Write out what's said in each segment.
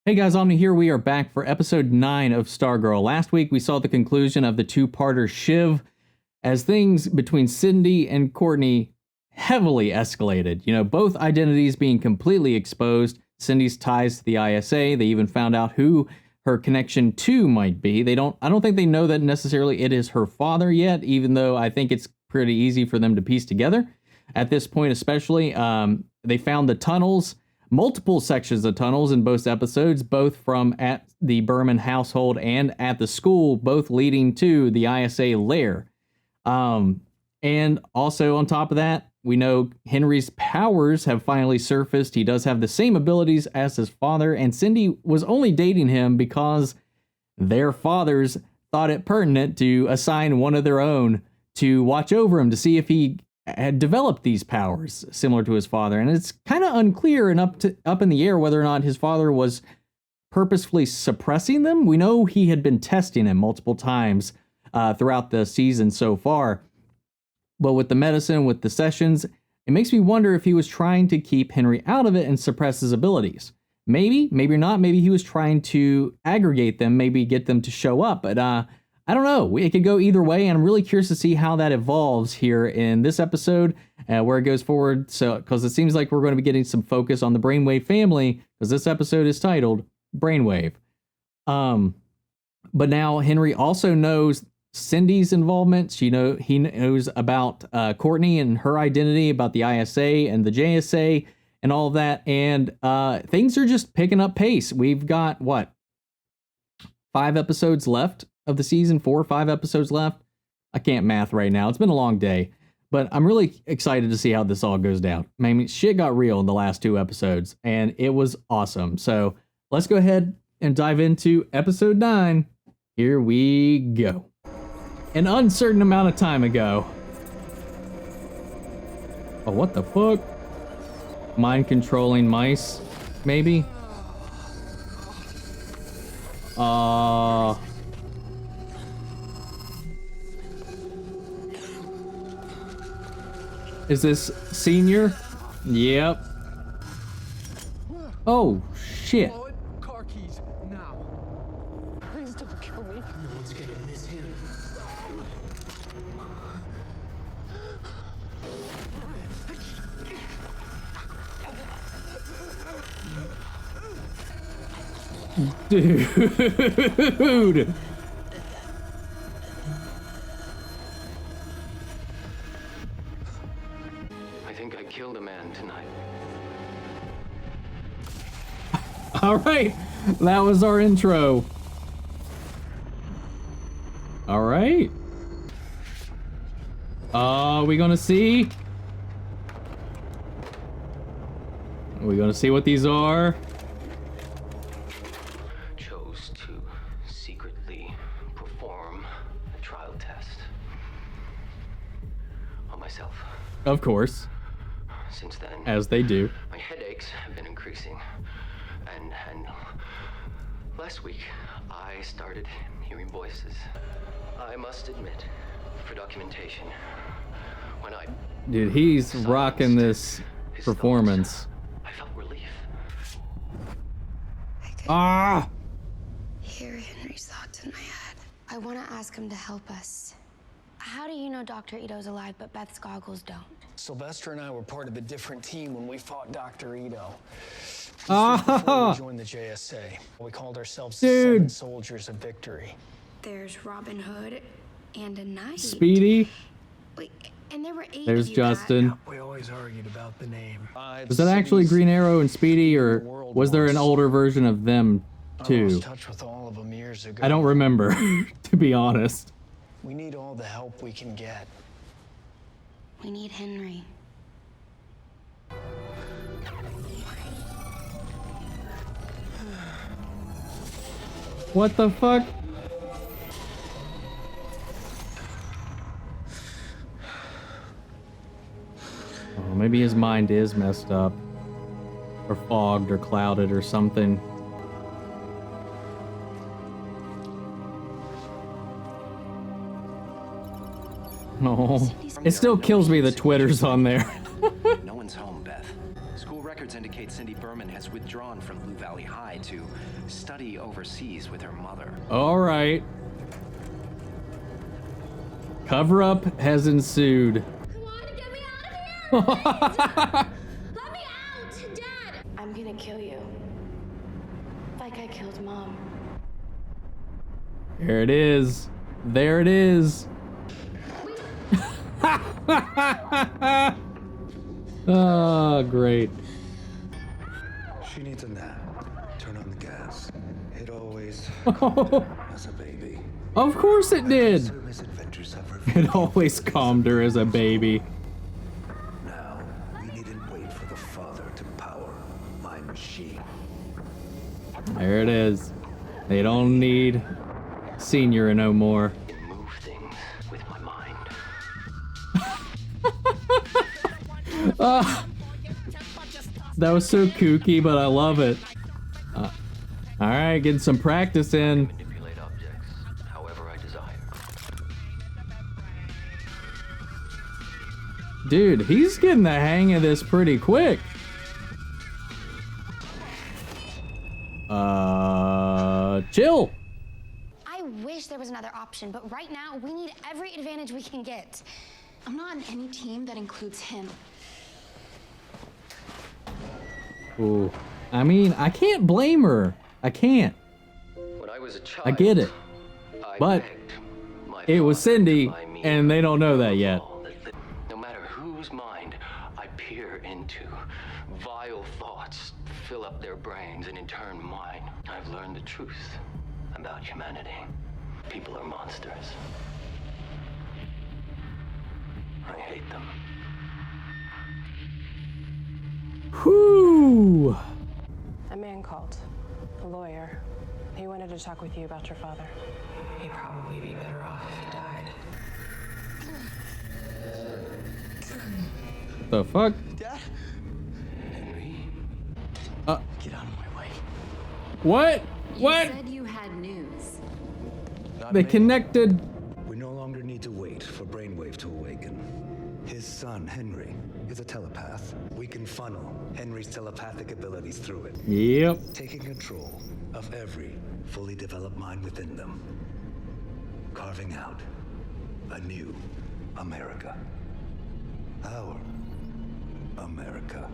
Hey guys, Omni here. We are back for episode 9 of Stargirl. Last week we saw the conclusion of the two-parter Shiv as things between Cindy and Courtney heavily escalated. You know, both identities being completely exposed. Cindy's ties to the ISA. They even found out who her connection to might be. I don't think they know that necessarily it is her father yet, even though I think it's pretty easy for them to piece together. At this point especially, they found the tunnels. Multiple sections of tunnels in both episodes, both from at the Berman household and at the school, both leading to the ISA lair. And also on top of that, we know Henry's powers have finally surfaced. He does have the same abilities as his father, and Cindy was only dating him because their fathers thought it pertinent to assign one of their own to watch over him to see if he had developed these powers similar to his father. And it's kind of unclear and up in the air whether or not his father was purposefully suppressing them. We know he had been testing him multiple times throughout the season so far. But with the medicine, with the sessions, it makes me wonder if he was trying to keep Henry out of it and suppress his abilities. Maybe not. Maybe he was trying to aggregate them, maybe get them to show up. But I don't know. It could go either way, and I'm really curious to see how that evolves here in this episode, where it goes forward. So, because it seems like we're going to be getting some focus on the Brainwave family, because this episode is titled Brainwave. But now Henry also knows Cindy's involvement. He knows about Courtney and her identity, about the ISA and the JSA and all of that. And things are just picking up pace. We've got, 5 episodes left of the season, 4 or 5 episodes left. I can't math right now. It's been a long day, but I'm really excited to see how this all goes down. I mean, shit got real in the last 2 episodes, and it was awesome. So let's go ahead and dive into episode 9. Here we go. An uncertain amount of time ago. Oh, what the fuck? Mind controlling mice, maybe? Is this Senior? Yep. Oh, shit. Car keys now. Please don't kill me. No one's gonna miss him. Dude. I think I killed a man tonight. All right, that was our intro. All right. We gonna see? Are we gonna see what these are? Chose to secretly perform a trial test on myself. Of course, Since then, as they do. my headaches have been increasing. And last week, I started hearing voices. I must admit, for documentation, when I Dude, he's rocking this his performance. thoughts, I felt relief. I could Ah! hear Henry's thoughts in my head. I want to ask him to help us. How do you know Dr. Ito's alive, but Beth's goggles don't? Sylvester and I were part of a different team when we fought Dr. Ito. Ah! We joined the JSA. We called ourselves Dude. the 7 Soldiers of Victory. There's Robin Hood and a knight. Speedy. Wait, and there were 8 There's of you Justin. We always argued about the name. Was that actually Green Arrow and Speedy, or was there an older version of them I too? lost touch with all of them years ago. I don't remember, to be honest. We need all the help we can get. We need Henry. What the fuck? Oh, maybe his mind is messed up. Or fogged or clouded or something. Oh, it still kills me the Twitter's on there. No one's home, Beth. School records records indicate Cindy Berman has withdrawn from Blue Valley High to study overseas with her mother. All right. Cover up has ensued. Come on, get me out of here! Let me out! Dad! I'm gonna kill you. Like I killed Mom. There it is. There it is. Oh, great. She needs a nap. Turn on the gas. It always as a baby. Of course it did. Service adventures have It always calmed her as a baby. Now, we needn't wait for the father to power my machine. There it is. They don't need Senior no more. Move things with my mind. That was so kooky, but I love it. All right, getting some practice in. Manipulate objects however I desire. Dude, he's getting the hang of this pretty quick. Chill. I wish there was another option, but right now we need every advantage we can get. I'm not on any team that includes him. Ooh. I mean, I can't blame her. I can't. When I was a child, I get it. I But begged my it was father to Cindy, buy me and they don't know that yet. No matter whose mind I peer into, vile thoughts fill up their brains and in turn mine. I've learned the truth about humanity. People are monsters. I hate them. Whew. A man called. A lawyer. He wanted to talk with you about your father. He'd probably be better off if he died. The fuck? Dad? Henry? Get out of my way. What? You What? said you had news. They connected. We no longer need to wait for Brainwave to awaken. His son, Henry, is a telepath. We can funnel Henry's telepathic abilities through it, Yep. taking control of every fully developed mind within them, carving out a new America. Our America.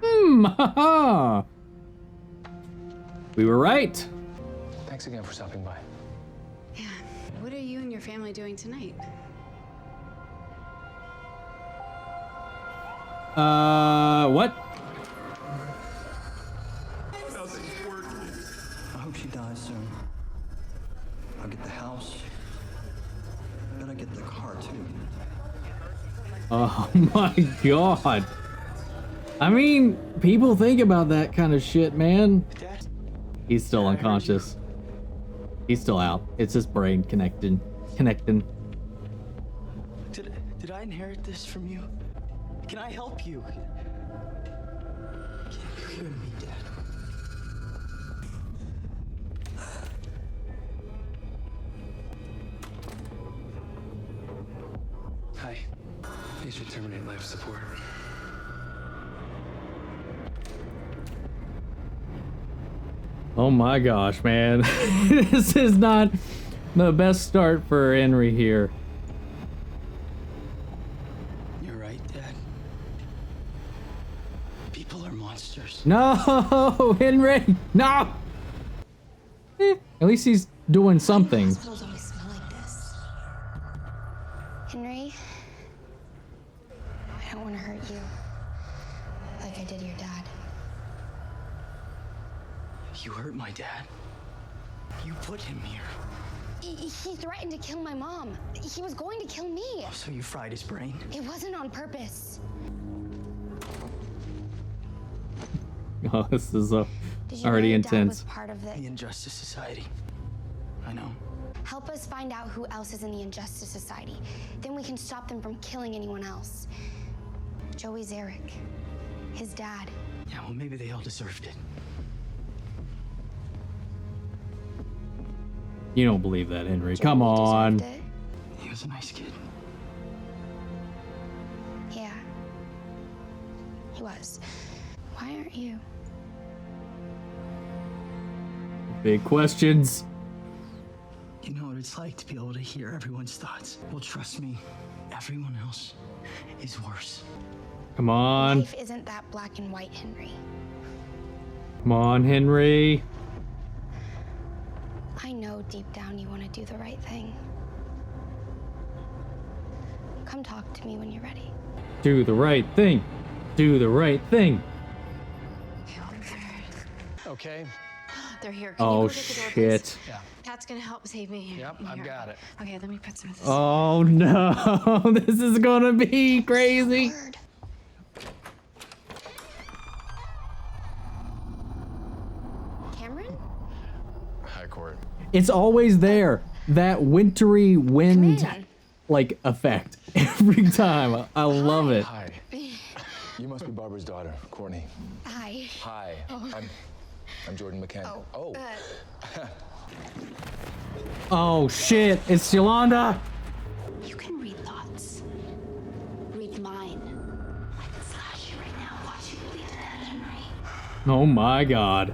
Haha. We were right. Thanks again for stopping by. Yeah. What are you and your family doing tonight? What? I hope she dies soon. I'll get the house. I bet I get the car too. Oh my god. I mean, people think about that kind of shit, man. He's still unconscious. He's still out. It's his brain connecting. Did I inherit this from you? Can I help you? Can you hear me, Dad? Hi. Need to terminate life support. Oh my gosh, man. This is not the best start for Henry here. You're right, Dad. People are monsters. No, Henry, no. At least he's doing something. Hospitals always smell like this. Henry, I don't want to hurt you like I did your dad. You hurt my dad. You put him here. He threatened to kill my mom. He was going to kill me. So you fried his brain? It wasn't on purpose. Oh, this is Did you already know your dad intense. was part of The the... Injustice Society. I know. Help us find out who else is in the Injustice Society. Then we can stop them from killing anyone else. Joey Zarek, his dad. Yeah, well, maybe they all deserved it. You don't believe that, Henry. Joey Come on. deserved it. He was a nice kid. was. Why aren't you? Big questions. You know what it's like to be able to hear everyone's thoughts. Well, trust me, everyone else is worse. Come on. Life isn't that black and white, Henry. Come on, Henry. I know deep down you want to do the right thing. Come talk to me when you're ready. Do the right thing. Do the right thing. Okay. They're here. Can you Oh, go get the door, shit. please? Pat's gonna help save me. Yep, I've Here. got it. Okay, let me put some of this. Oh, no. This is gonna be crazy. Word. Cameron? Hi, Court. It's always there. That wintry wind, Come in. like, effect. Every time. I love it. Hi. You must be Barbara's daughter, Courtney. Hi. Hi. I'm Jordan McKen. Oh. Oh, shit. It's Yolanda. You can read thoughts. Read mine. I can slash you right now. Watch you bleed to death, Henry. Oh, my God.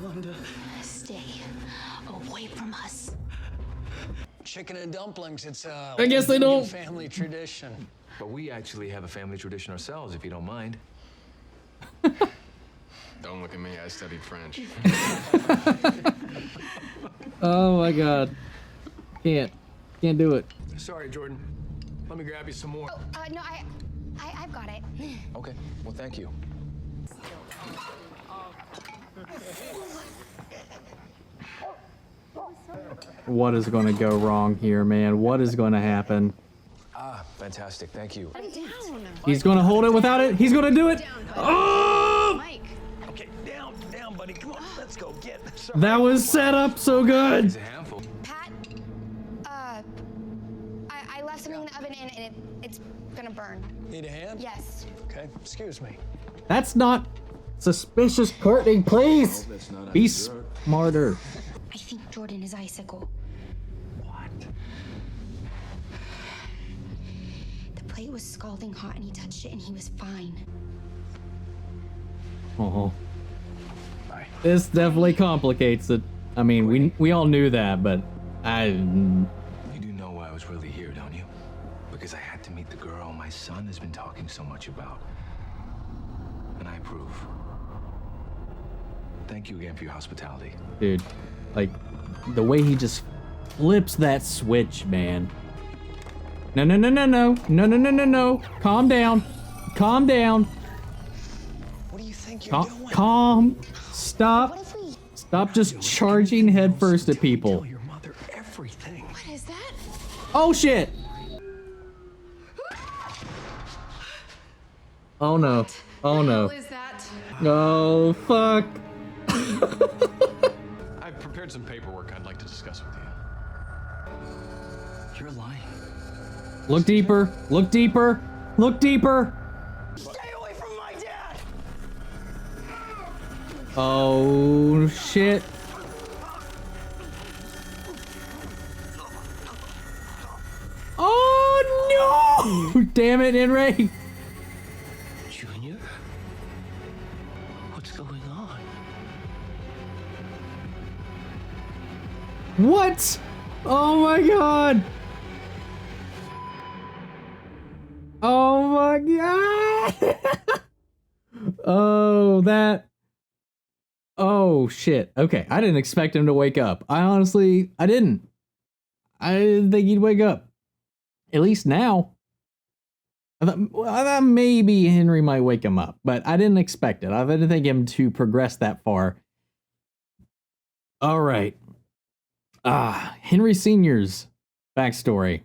Yolanda. Stay away from us. Chicken and dumplings, it's a I guess they don't. family tradition. But we actually have a family tradition ourselves, if you don't mind. Don't look at me. I studied French. Oh, my God. Can't do it. Sorry, Jordan. Let me grab you some more. No, I've got it. Okay. Well, thank you. What is going to go wrong here, man? What is going to happen? Ah, fantastic. Thank you. Down. He's going to hold it without it. He's going to do it. Oh! Mike. Okay, down, buddy. Come on, let's go get. That was set up so good. It's a handful. Pat, I left something in the oven and it's gonna burn. Need a hand? Yes. Okay, excuse me. That's not suspicious, Courtney. Please That's not be dessert. smarter. I think Jordan is icicle. What? The plate was scalding hot and he touched it and he was fine. Oh, Bye. this definitely complicates it. I mean, we all knew that, but You do know why I was really here, don't you? Because I had to meet the girl my son has been talking so much about. And I approve. Thank you again for your hospitality. dude, like the way he just flips that switch, man. No. Calm down. Calm down. What do you think you're doing? Calm. Stop. What if we... Stop just charging headfirst at people. Tell your mother everything. What is that? Oh shit. Oh no. Oh no. What is that? Oh fuck. I've prepared some paperwork I'd like to discuss with you. You're lying. Look deeper. Look deeper. Look deeper. Stay away from my dad! Oh shit. Oh no! Damn it, Henry. Junior? What's going on? What? Oh my god. Oh my god. Oh, that. Oh shit. Okay, I didn't expect him to wake up. I didn't. I didn't think he'd wake up. At least now. I thought maybe Henry might wake him up, but I didn't expect it. I didn't think him to progress that far. All right. Henry Sr.'s backstory.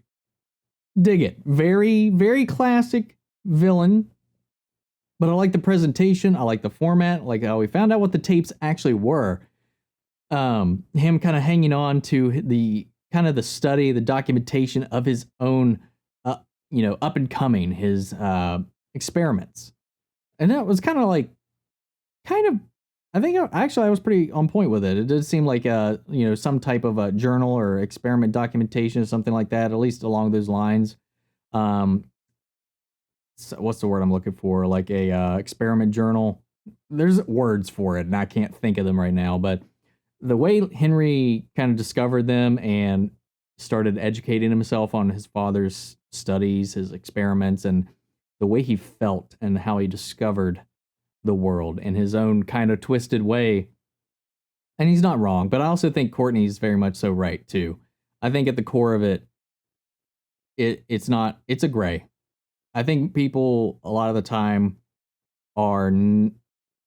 Dig it. Very, very classic villain. But I like the presentation. I like the format. I like how we found out what the tapes actually were. Him kind of hanging on to the kind of the study, the documentation of his own, up and coming, his experiments. And that was I think I was pretty on point with it. It did seem like some type of a journal or experiment documentation, something like that, at least along those lines. what's the word I'm looking for? Like a experiment journal. There's words for it, and I can't think of them right now. But the way Henry kind of discovered them and started educating himself on his father's studies, his experiments, and the way he felt and how he discovered the world in his own kind of twisted way. And he's not wrong, but I also think Courtney's very much so right too. I think at the core of it, it's a gray. I think people a lot of the time are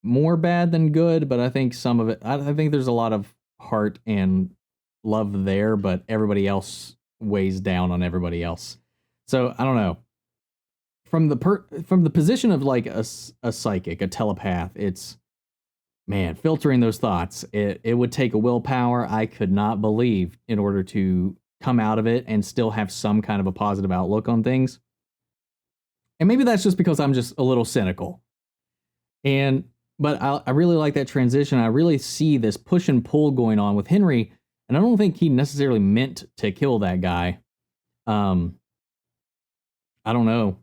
more bad than good, but I think some of it, I think there's a lot of heart and love there, but everybody else weighs down on everybody else. So I don't know. From the position of like a psychic, a telepath, it's, man, filtering those thoughts. It would take a willpower I could not believe in order to come out of it and still have some kind of a positive outlook on things. And maybe that's just because I'm just a little cynical. But I really like that transition. I really see this push and pull going on with Henry, and I don't think he necessarily meant to kill that guy. I don't know.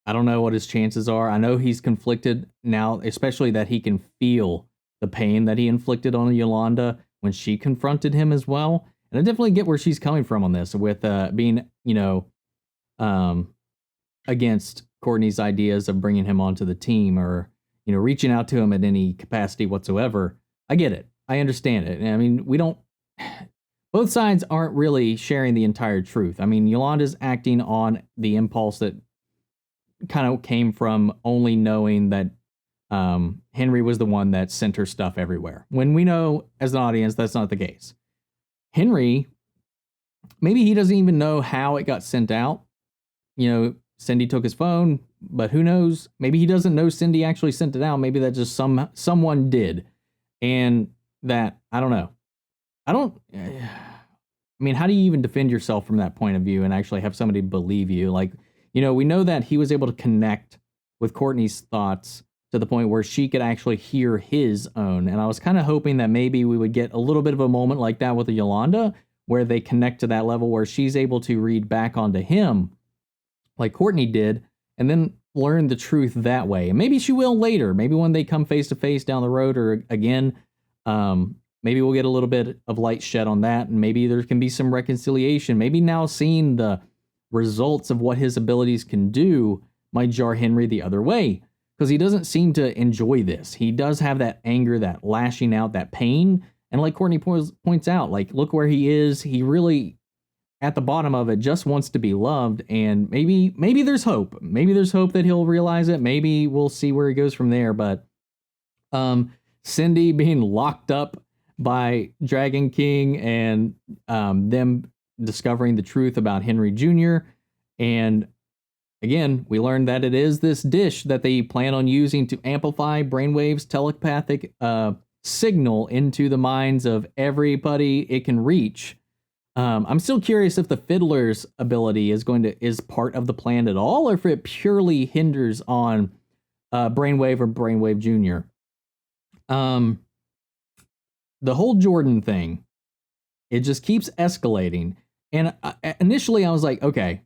I don't know what his chances are. I know he's conflicted now, especially that he can feel the pain that he inflicted on Yolanda when she confronted him as well. And I definitely get where she's coming from on this with being, against Courtney's ideas of bringing him onto the team or, reaching out to him in any capacity whatsoever. I get it. I understand it. I mean, both sides aren't really sharing the entire truth. I mean, Yolanda's acting on the impulse that kind of came from only knowing that Henry was the one that sent her stuff everywhere. When we know as an audience, that's not the case. Henry, maybe he doesn't even know how it got sent out. Cindy took his phone, but who knows? Maybe he doesn't know Cindy actually sent it out. Maybe that just someone did. And that, I don't know. I mean, how do you even defend yourself from that point of view and actually have somebody believe you? Like, we know that he was able to connect with Courtney's thoughts to the point where she could actually hear his own. And I was kind of hoping that maybe we would get a little bit of a moment like that with Yolanda, where they connect to that level where she's able to read back onto him like Courtney did, and then learn the truth that way. And maybe she will later. Maybe when they come face to face down the road or again, maybe we'll get a little bit of light shed on that, and maybe there can be some reconciliation. Maybe now seeing the results of what his abilities can do might jar Henry the other way, because he doesn't seem to enjoy this. He does have that anger, that lashing out, that pain. And like Courtney points out, like, look where he is. He really, at the bottom of it, just wants to be loved. And maybe there's hope. Maybe there's hope that he'll realize it. Maybe we'll see where he goes from there. But Cindy being locked up by Dragon King and them discovering the truth about Henry Jr. And again, we learned that it is this dish that they plan on using to amplify Brainwave's telepathic signal into the minds of everybody it can reach. I'm still curious if the Fiddler's ability is part of the plan at all, or if it purely hinders on Brainwave or Brainwave Jr. The whole Jordan thing, it just keeps escalating. And initially I was like, okay,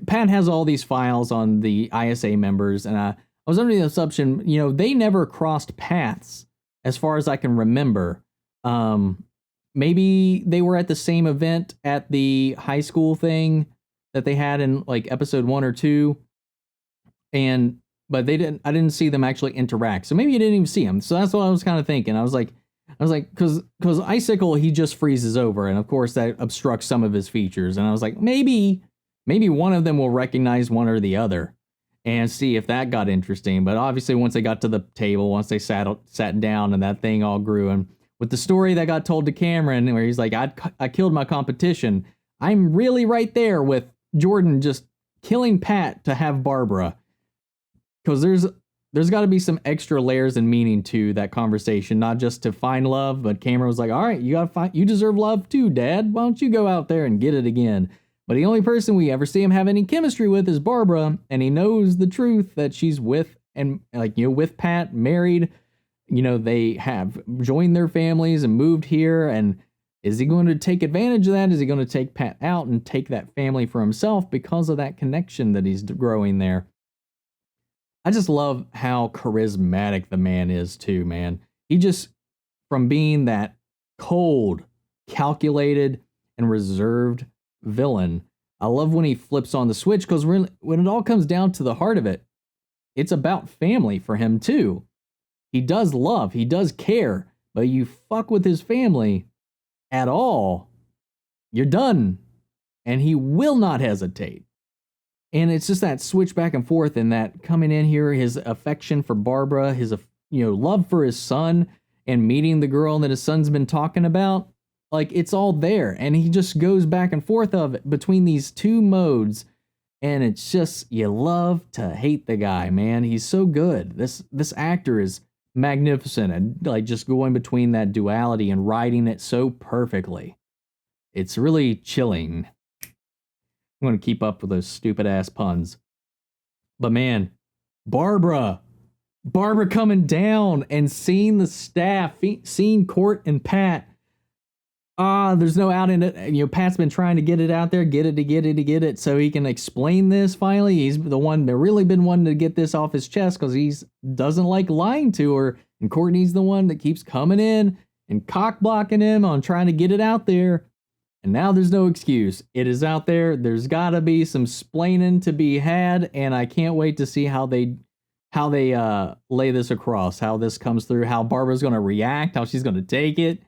Pat has all these files on the ISA members, and I was under the assumption, they never crossed paths as far as I can remember. Maybe they were at the same event at the high school thing that they had in like episode 1 or 2. But I didn't see them actually interact. So maybe you didn't even see them. So that's what I was kind of thinking. I was like, cause Icicle, he just freezes over. And of course that obstructs some of his features. And I was like, maybe one of them will recognize one or the other and see if that got interesting. But obviously once they got to the table, once they sat down and that thing all grew, and with the story that got told to Cameron where he's like, I killed my competition, I'm really right there with Jordan just killing Pat to have Barbara. Because there's got to be some extra layers and meaning to that conversation, not just to find love, but Cameron was like, all right, you deserve love too, Dad. Why don't you go out there and get it again? But the only person we ever see him have any chemistry with is Barbara, and he knows the truth that she's with, and with Pat, married. They have joined their families and moved here, and is he going to take advantage of that? Is he going to take Pat out and take that family for himself because of that connection that he's growing there? I just love how charismatic the man is too, man. He just, from being that cold, calculated, and reserved villain, I love when he flips on the switch, because when it all comes down to the heart of it, it's about family for him too. He does love, he does care, but you fuck with his family at all, you're done. And he will not hesitate. And it's just that switch back and forth, and that coming in here, his affection for Barbara, his love for his son, and meeting the girl that his son's been talking about. Like, it's all there, and he just goes back and forth of it between these two modes, and it's just, you love to hate the guy, man. He's so good. This actor is magnificent, and like just going between that duality and writing it so perfectly. It's really chilling. I'm going to keep up with those stupid ass puns. But man, Barbara coming down and seeing the staff, seeing Court and Pat. There's no out in it. Pat's been trying to get it out there, get it, so he can explain this finally. He's the one that really been wanting to get this off his chest, because he doesn't like lying to her. And Courtney's the one that keeps coming in and cock blocking him on trying to get it out there. And now there's no excuse. It is out there. There's got to be some splaining to be had, and I can't wait to see how they lay this across, how this comes through, how Barbara's going to react, how she's going to take it.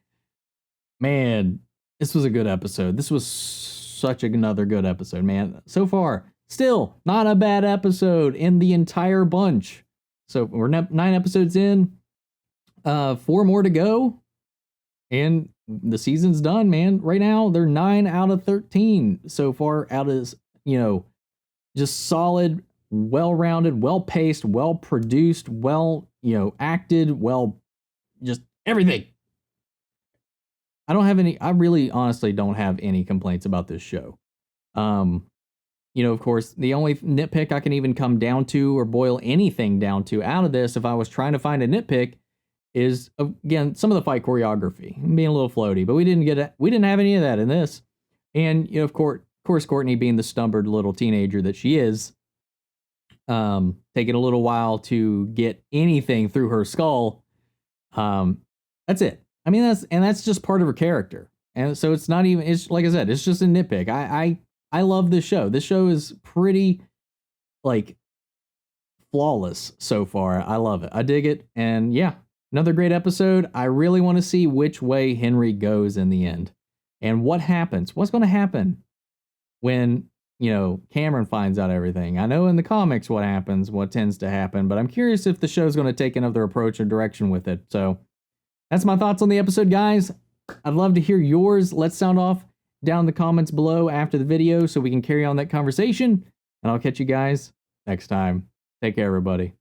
Man, this was a good episode. This was such another good episode, man. So far, still not a bad episode in the entire bunch. So we're 9 episodes in, 4 more to go, and the season's done, man. Right now, they're 9 out of 13 so far, out of, just solid, well-rounded, well-paced, well-produced, acted, just everything. I really honestly don't have any complaints about this show. Of course, the only nitpick I can even come down to or boil anything down to out of this, if I was trying to find a nitpick, is, again, some of the fight choreography being a little floaty, but we didn't have any of that in this. And, of course, Courtney, being the stubborn little teenager that she is, taking a little while to get anything through her skull. That's it. I mean, that's just part of her character. And so it's not even, it's like I said, it's just a nitpick. I love this show. This show is pretty, flawless so far. I love it. I dig it. And yeah, another great episode. I really want to see which way Henry goes in the end. And what happens. What's going to happen when, Cameron finds out everything. I know in the comics what happens, what tends to happen, but I'm curious if the show's going to take another approach or direction with it. So that's my thoughts on the episode, guys. I'd love to hear yours. Let's sound off down in the comments below after the video so we can carry on that conversation. And I'll catch you guys next time. Take care, everybody.